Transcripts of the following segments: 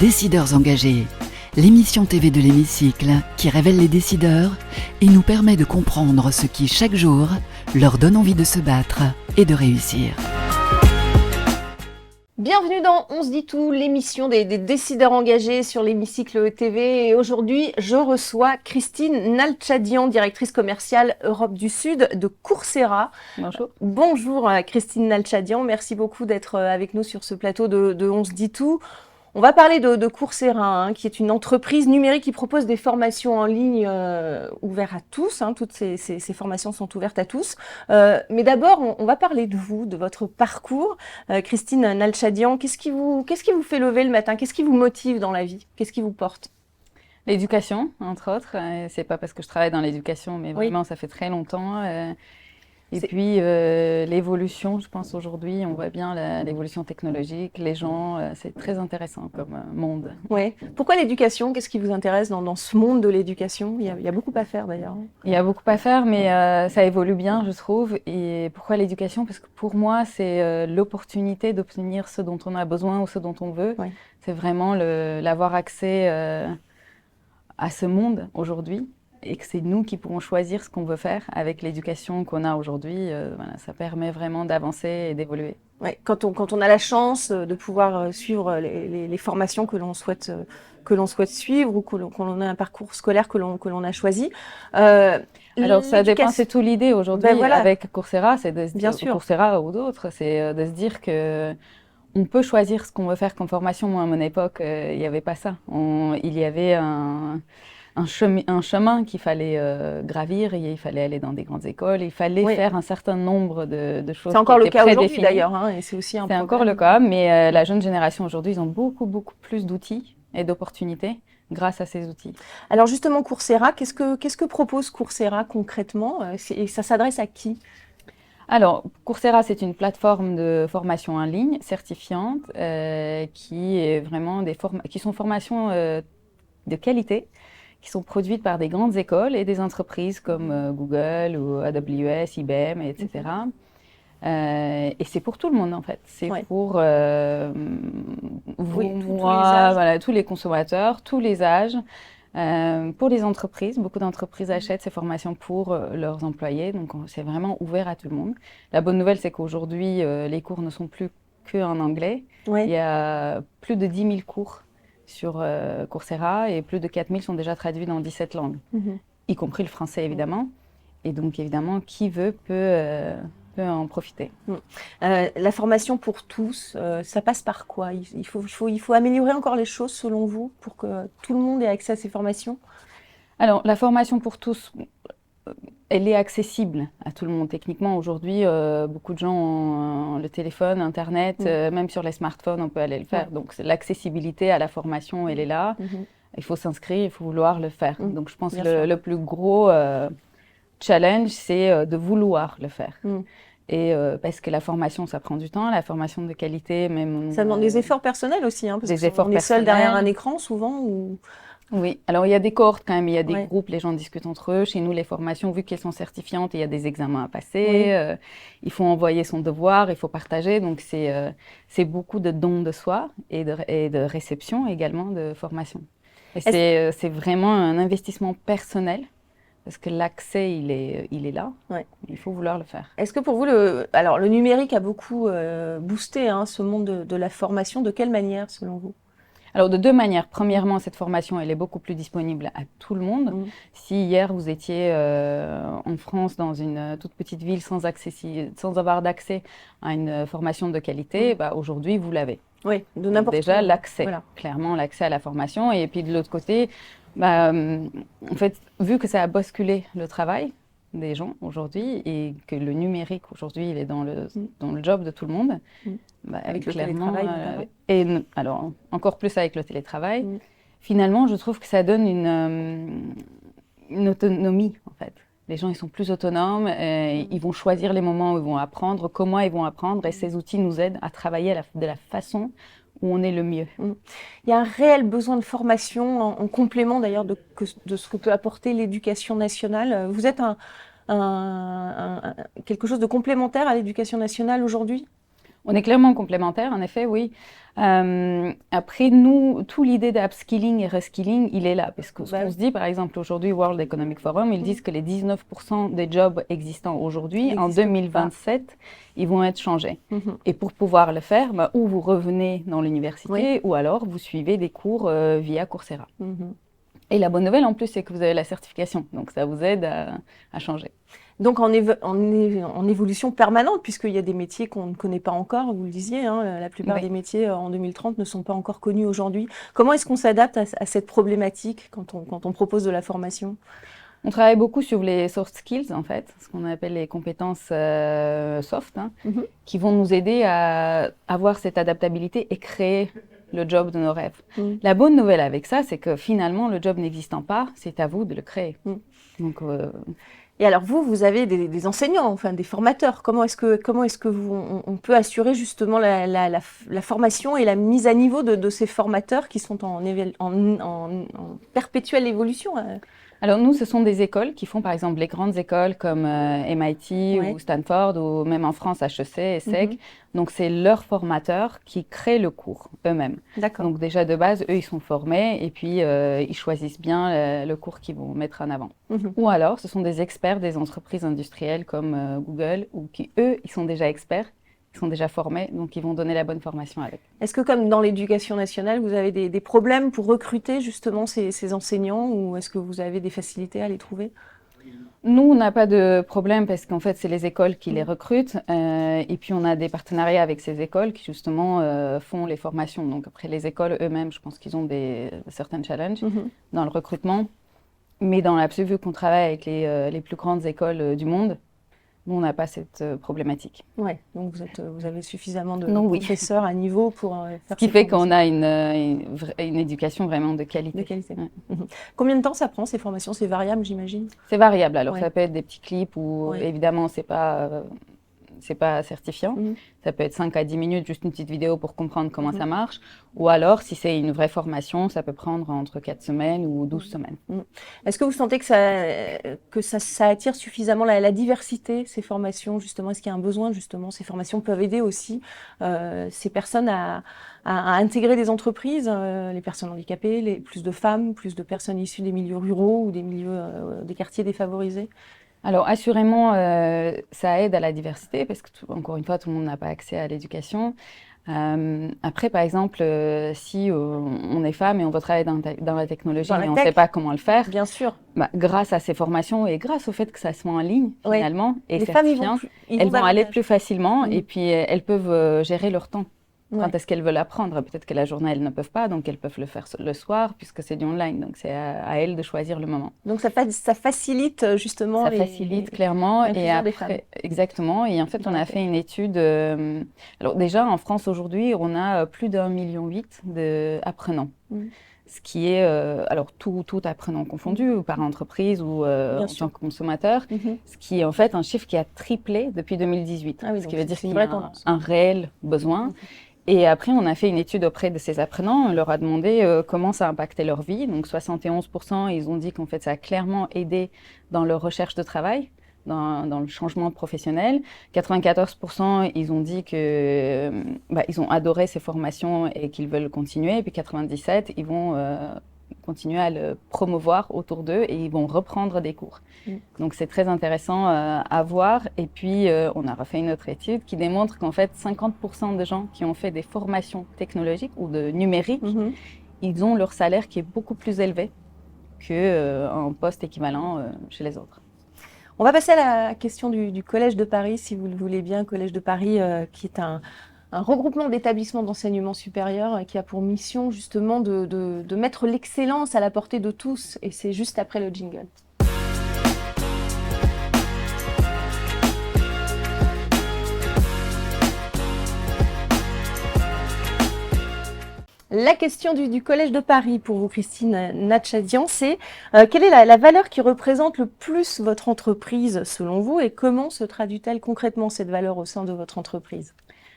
Décideurs engagés, l'émission TV de l'Hémicycle qui révèle les décideurs et nous permet de comprendre ce qui, chaque jour, leur donne envie de se battre et de réussir. Bienvenue dans On se dit tout, l'émission des décideurs engagés sur l'Hémicycle TV. Et aujourd'hui, je reçois Christine Nalchadian, directrice commerciale Europe du Sud de Coursera. Bonjour. Bonjour Christine Nalchadian, merci beaucoup d'être avec nous sur ce plateau de On se dit tout. On va parler de Coursera, qui est une entreprise numérique qui propose des formations en ligne ouvertes à tous. Toutes ces formations sont ouvertes à tous. Mais d'abord, on va parler de vous, de votre parcours. Christine Nalchadian, qu'est-ce qui vous fait lever le matin? Qu'est-ce qui vous motive dans la vie? Qu'est-ce qui vous porte? L'éducation, entre autres. C'est pas parce que je travaille dans l'éducation, mais vraiment, ça fait très longtemps. Et puis, l'évolution, je pense aujourd'hui, on voit bien l'évolution technologique, les gens, c'est très intéressant comme monde. Ouais. Pourquoi l'éducation? Qu'est-ce qui vous intéresse dans ce monde de l'éducation? Il y a beaucoup à faire d'ailleurs. Il y a beaucoup à faire, mais ça évolue bien, je trouve. Et pourquoi l'éducation? Parce que pour moi, c'est l'opportunité d'obtenir ce dont on a besoin ou ce dont on veut. Ouais. C'est vraiment l'avoir accès à ce monde aujourd'hui. Et que c'est nous qui pourrons choisir ce qu'on veut faire avec l'éducation qu'on a aujourd'hui. Voilà, ça permet vraiment d'avancer et d'évoluer. Ouais, quand on a la chance de pouvoir suivre les formations que l'on souhaite suivre ou qu'on a un parcours scolaire que l'on a choisi. Alors ça dépend, c'est tout l'idée aujourd'hui avec Coursera, c'est de se dire, Coursera ou d'autres, c'est de se dire que on peut choisir ce qu'on veut faire comme formation. Moi, à mon époque, il n'y avait pas ça. Il y avait un chemin qu'il fallait gravir, il fallait aller dans des grandes écoles, il fallait faire un certain nombre de choses. C'est encore le cas aujourd'hui d'ailleurs, et c'est aussi un C'est encore le cas, mais la jeune génération aujourd'hui, ils ont beaucoup plus d'outils et d'opportunités grâce à ces outils. Alors justement, Coursera, qu'est-ce que propose Coursera concrètement et ça s'adresse à qui? Alors, Coursera, c'est une plateforme de formation en ligne certifiante qui est vraiment qui sont formations de qualité, qui sont produites par des grandes écoles et des entreprises comme Google ou AWS, IBM, etc. Et c'est pour tout le monde, en fait. C'est pour vous, moi, tous les consommateurs, tous les âges. Pour les entreprises, beaucoup d'entreprises achètent ces formations pour leurs employés, donc c'est vraiment ouvert à tout le monde. La bonne nouvelle, c'est qu'aujourd'hui, les cours ne sont plus qu'en anglais. Il y a plus de 10 000 cours sur Coursera et plus de 4 000 sont déjà traduits dans 17 langues, y compris le français évidemment. Et donc évidemment, qui veut peut en profiter. La formation pour tous, ça passe par quoi? Il faut améliorer encore les choses selon vous pour que tout le monde ait accès à ces formations? Alors la formation pour tous, elle est accessible à tout le monde. Techniquement, aujourd'hui, beaucoup de gens ont le téléphone, Internet, même sur les smartphones, on peut aller le faire. Donc, l'accessibilité à la formation, elle est là. Il faut s'inscrire, il faut vouloir le faire. Donc, je pense que le plus gros challenge, c'est de vouloir le faire. Et parce que la formation, ça prend du temps, la formation de qualité, même... Ça demande des efforts personnels aussi, parce qu'on est seul derrière un écran souvent ou... Oui, alors il y a des cohortes quand même, il y a des groupes, les gens discutent entre eux. Chez nous, les formations, vu qu'elles sont certifiantes, il y a des examens à passer, il faut envoyer son devoir, il faut partager. Donc c'est beaucoup de dons de soi et de réception également de formation. Et c'est vraiment un investissement personnel. Parce que l'accès, il est là. Il faut vouloir le faire. Est-ce que pour vous, le numérique a beaucoup boosté ce monde de la formation? De quelle manière, selon vous? Alors, de deux manières. Premièrement, cette formation, elle est beaucoup plus disponible à tout le monde. Si hier, vous étiez en France, dans une toute petite ville, sans avoir d'accès à une formation de qualité, aujourd'hui, vous l'avez. Oui, de n'importe où. Déjà, l'accès, clairement, l'accès à la formation. Et puis, de l'autre côté, en fait, vu que ça a bousculé le travail des gens aujourd'hui et que le numérique aujourd'hui il est dans le job de tout le monde, avec le télétravail et alors encore plus avec le télétravail, finalement je trouve que ça donne une autonomie en fait. Les gens ils sont plus autonomes, ils vont choisir les moments où ils vont apprendre, comment ils vont apprendre et ces outils nous aident à travailler de la façon où on est le mieux. Il y a un réel besoin de formation en complément d'ailleurs de ce que peut apporter l'éducation nationale. Vous êtes quelque chose de complémentaire à l'éducation nationale aujourd'hui? On est clairement complémentaires, en effet, oui. Après, nous, toute l'idée d'upskilling et reskilling, il est là. Parce que ce qu'on se dit, par exemple, aujourd'hui, World Economic Forum, ils disent que les 19% des jobs existants aujourd'hui, en 2027, ils vont être changés. Et pour pouvoir le faire, ou vous revenez dans l'université, ou alors vous suivez des cours via Coursera. Et la bonne nouvelle, en plus, c'est que vous avez la certification. Donc, ça vous aide à changer. Donc, en évolution permanente, puisqu'il y a des métiers qu'on ne connaît pas encore, vous le disiez, hein, la plupart des métiers en 2030 ne sont pas encore connus aujourd'hui. Comment est-ce qu'on s'adapte à cette problématique quand on propose de la formation ? On travaille beaucoup sur les soft skills, en fait, ce qu'on appelle les compétences soft, qui vont nous aider à avoir cette adaptabilité et créer le job de nos rêves. La bonne nouvelle avec ça, c'est que finalement, le job n'existant pas, c'est à vous de le créer. Donc, et alors vous avez des enseignants, enfin des formateurs. Comment est-ce que on peut assurer justement la formation et la mise à niveau de ces formateurs qui sont en perpétuelle évolution? Alors nous, ce sont des écoles qui font par exemple les grandes écoles comme MIT ou Stanford ou même en France HEC, ESSEC. Donc c'est leurs formateurs qui créent le cours eux-mêmes. D'accord. Donc déjà de base, eux ils sont formés et puis ils choisissent bien le cours qu'ils vont mettre en avant. Ou alors ce sont des experts des entreprises industrielles comme Google ou qui eux ils sont déjà experts. Ils sont déjà formés, donc ils vont donner la bonne formation avec. Est-ce que comme dans l'éducation nationale, vous avez des problèmes pour recruter justement ces enseignants ou est-ce que vous avez des facilités à les trouver ? Nous, on n'a pas de problème parce qu'en fait, c'est les écoles qui les recrutent et puis on a des partenariats avec ces écoles qui justement font les formations. Donc après, les écoles eux-mêmes, je pense qu'ils ont certains challenges dans le recrutement. Mais dans l'absolu, vu qu'on travaille avec les plus grandes écoles du monde, nous, on n'a pas cette problématique. Oui, donc vous avez suffisamment de professeurs à niveau pour faire ce qui fait qu'on a une éducation vraiment de qualité. De qualité. Combien de temps ça prend ces formations? C'est variable, j'imagine? C'est variable. Alors, ça peut être des petits clips où, évidemment, c'est pas certifiant. Ça peut être 5 à 10 minutes, juste une petite vidéo pour comprendre comment ça marche. Ou alors, si c'est une vraie formation, ça peut prendre entre 4 semaines ou 12 semaines. Est-ce que vous sentez que ça attire suffisamment la diversité, ces formations, justement? Est-ce qu'il y a un besoin, justement? Ces formations peuvent aider aussi ces personnes à intégrer des entreprises, les personnes handicapées, plus de femmes, plus de personnes issues des milieux ruraux ou des milieux des quartiers défavorisés? Alors, assurément, ça aide à la diversité parce que, encore une fois, tout le monde n'a pas accès à l'éducation. Après, par exemple, si on est femme et on veut travailler dans la technologie et on ne sait pas comment le faire, bien sûr. Grâce à ces formations et grâce au fait que ça soit en ligne, finalement, et les certifiant, elles vont aller plus facilement et puis elles peuvent gérer leur temps. Quand est-ce qu'elles veulent apprendre? Peut-être que la journée, elles ne peuvent pas, donc elles peuvent le faire le soir, puisque c'est du online. Donc, c'est à elles de choisir le moment. Donc, ça facilite justement. Ça facilite clairement. Et après, exactement. Et en fait, on a fait une étude. Alors, déjà, en France, aujourd'hui, on a plus d'1,8 million d'apprenants. Ce qui est, alors, tout apprenant confondu, ou par entreprise ou en tant que consommateur, ce qui est en fait un chiffre qui a triplé depuis 2018. Ce qui veut dire qu'il y a un réel besoin. Et après, on a fait une étude auprès de ces apprenants. On leur a demandé comment ça a impacté leur vie. Donc, 71%, ils ont dit qu'en fait, ça a clairement aidé dans leur recherche de travail, dans le changement professionnel. 94%, ils ont dit que ils ont adoré ces formations et qu'ils veulent continuer. Et puis 97%, ils vont continuer à le promouvoir autour d'eux et ils vont reprendre des cours. Donc, c'est très intéressant à voir. Et puis, on a refait une autre étude qui démontre qu'en fait, 50% de gens qui ont fait des formations technologiques ou de numérique, ils ont leur salaire qui est beaucoup plus élevé qu'un poste équivalent chez les autres. On va passer à la question du Collège de Paris, si vous le voulez bien. Collège de Paris, qui est un regroupement d'établissements d'enseignement supérieur qui a pour mission justement de mettre l'excellence à la portée de tous. Et c'est juste après le jingle. La question du Collège de Paris pour vous, Christine Natchadian, c'est quelle est la valeur qui représente le plus votre entreprise selon vous et comment se traduit-elle concrètement cette valeur au sein de votre entreprise?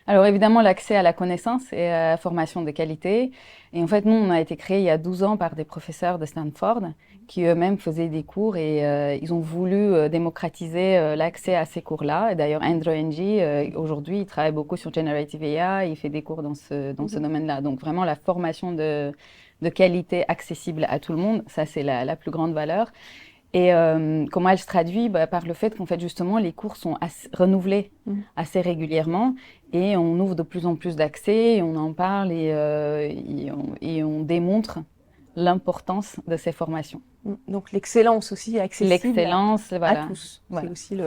Alors évidemment, l'accès à la connaissance et à la formation de qualité. Et en fait, nous, on a été créé il y a 12 ans par des professeurs de Stanford qui eux-mêmes faisaient des cours et ils ont voulu démocratiser l'accès à ces cours-là. Et d'ailleurs, Andrew Ng, aujourd'hui, il travaille beaucoup sur Generative AI, il fait des cours dans ce domaine-là. Donc vraiment, la formation de qualité accessible à tout le monde, ça c'est la plus grande valeur. Et comment elle se traduit par le fait qu'en fait justement les cours sont renouvelés assez régulièrement et on ouvre de plus en plus d'accès, et on en parle et on démontre l'importance de ces formations. Donc l'excellence aussi est accessible voilà. à tous. Voilà. C'est aussi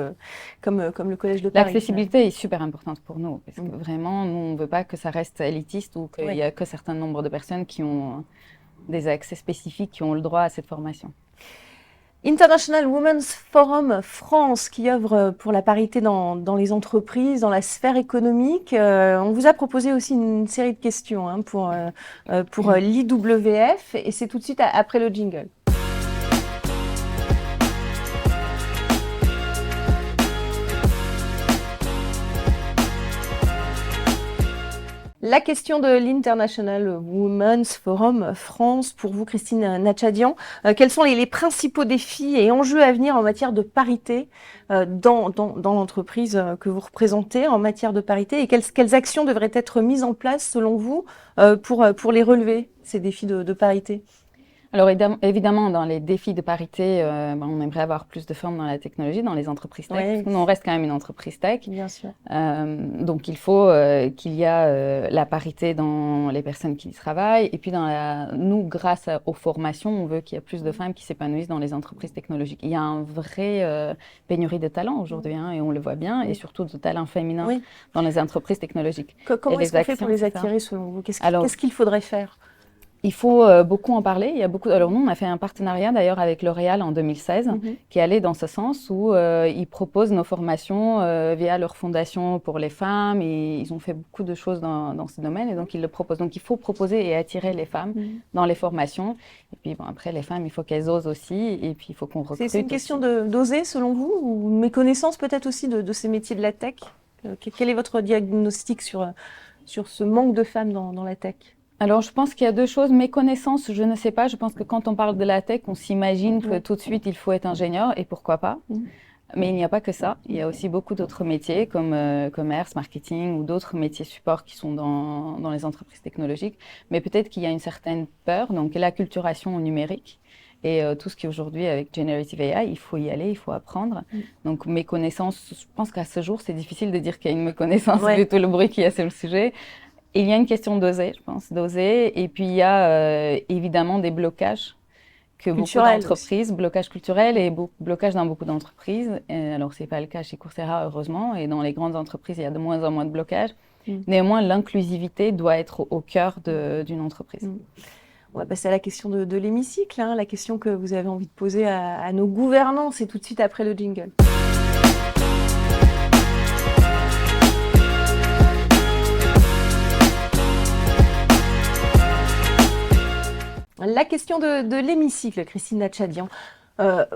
comme le Collège de Paris. L'accessibilité est super importante pour nous parce que vraiment nous on ne veut pas que ça reste élitiste ou qu'il y a que certain nombre de personnes qui ont des accès spécifiques qui ont le droit à cette formation. International Women's Forum France, qui œuvre pour la parité dans les entreprises, dans la sphère économique. On vous a proposé aussi une série de questions pour l'IWF, et c'est tout de suite après le jingle. La question de l'International Women's Forum France, pour vous, Christine Natchadian. Quels sont les principaux défis et enjeux à venir en matière de parité dans l'entreprise que vous représentez, en matière de parité, et quelles actions devraient être mises en place, selon vous, pour les relever, ces défis de parité? Alors évidemment, dans les défis de parité, on aimerait avoir plus de femmes dans la technologie, dans les entreprises tech. Parce que nous, on reste quand même une entreprise tech. Bien sûr. Donc il faut qu'il y ait la parité dans les personnes qui y travaillent. Et puis nous, grâce aux formations, on veut qu'il y ait plus de femmes qui s'épanouissent dans les entreprises technologiques. Il y a un vrai pénurie de talents aujourd'hui, et on le voit bien, et surtout de talents féminins dans les entreprises technologiques. Comment est-ce qu'on fait pour les attirer, selon vous? Qu'est-ce qu'il faudrait faire? Il faut beaucoup en parler. Il y a beaucoup. Alors nous, on a fait un partenariat d'ailleurs avec L'Oréal en 2016, qui allait dans ce sens où ils proposent nos formations via leur fondation pour les femmes, et ils ont fait beaucoup de choses dans ce domaine, et donc ils le proposent. Donc il faut proposer et attirer les femmes dans les formations. Et puis après, les femmes, il faut qu'elles osent aussi, et puis il faut qu'on recrute. C'est une question d'oser, selon vous, ou une méconnaissance peut-être aussi de ces métiers de la tech? Quel est votre diagnostic sur ce manque de femmes dans la tech? Alors, je pense qu'il y a deux choses. Méconnaissance, je ne sais pas. Je pense que quand on parle de la tech, on s'imagine que tout de suite, il faut être ingénieur, et pourquoi pas. Mais il n'y a pas que ça. Il y a aussi beaucoup d'autres métiers comme commerce, marketing ou d'autres métiers support qui sont dans les entreprises technologiques. Mais peut-être qu'il y a une certaine peur, donc l'acculturation au numérique. Et tout ce qui est aujourd'hui avec Generative AI, il faut y aller, il faut apprendre. Donc méconnaissance, je pense qu'à ce jour, c'est difficile de dire qu'il y a une méconnaissance vu tout le bruit qu'il y a sur le sujet. Il y a une question d'oser, je pense, d'oser. Et puis, il y a évidemment des blocages que beaucoup d'entreprises, blocages culturels et blocages dans beaucoup d'entreprises. Alors, ce n'est pas le cas chez Coursera, heureusement. Et dans les grandes entreprises, il y a de moins en moins de blocages. Néanmoins, l'inclusivité doit être au cœur d'une entreprise. On va passer à la question de l'hémicycle, la question que vous avez envie de poser à nos gouvernants. C'est tout de suite après le jingle. La question de l'hémicycle, Christine Natchadian.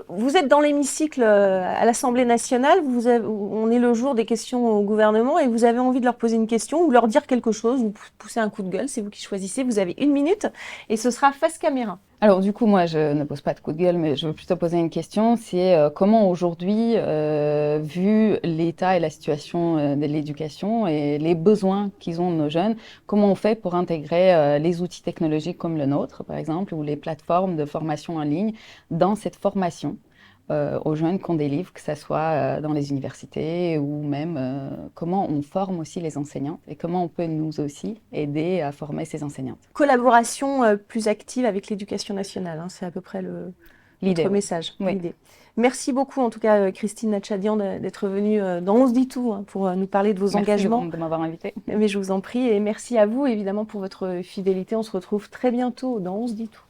Vous êtes dans l'hémicycle à l'Assemblée nationale, on est le jour des questions au gouvernement, et vous avez envie de leur poser une question ou leur dire quelque chose, vous poussez un coup de gueule, c'est vous qui choisissez, vous avez 1 minute et ce sera face caméra. Alors du coup, moi je ne pose pas de coup de gueule, mais je veux plutôt poser une question, c'est comment aujourd'hui, vu l'état et la situation de l'éducation et les besoins qu'ils ont nos jeunes, comment on fait pour intégrer les outils technologiques comme le nôtre, par exemple, ou les plateformes de formation en ligne dans cette formation aux jeunes qu'on délivre, que ce soit dans les universités ou même comment on forme aussi les enseignantes et comment on peut nous aussi aider à former ces enseignantes. Collaboration plus active avec l'éducation nationale, c'est à peu près notre message. Oui. L'idée. Merci beaucoup en tout cas Christine Natchadian d'être venue dans On se dit tout pour nous parler de vos engagements. Merci de m'avoir invitée. Mais je vous en prie, et merci à vous évidemment pour votre fidélité. On se retrouve très bientôt dans On se dit tout.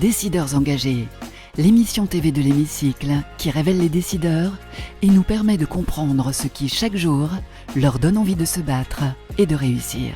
Décideurs engagés, l'émission TV de l'hémicycle qui révèle les décideurs et nous permet de comprendre ce qui, chaque jour, leur donne envie de se battre et de réussir.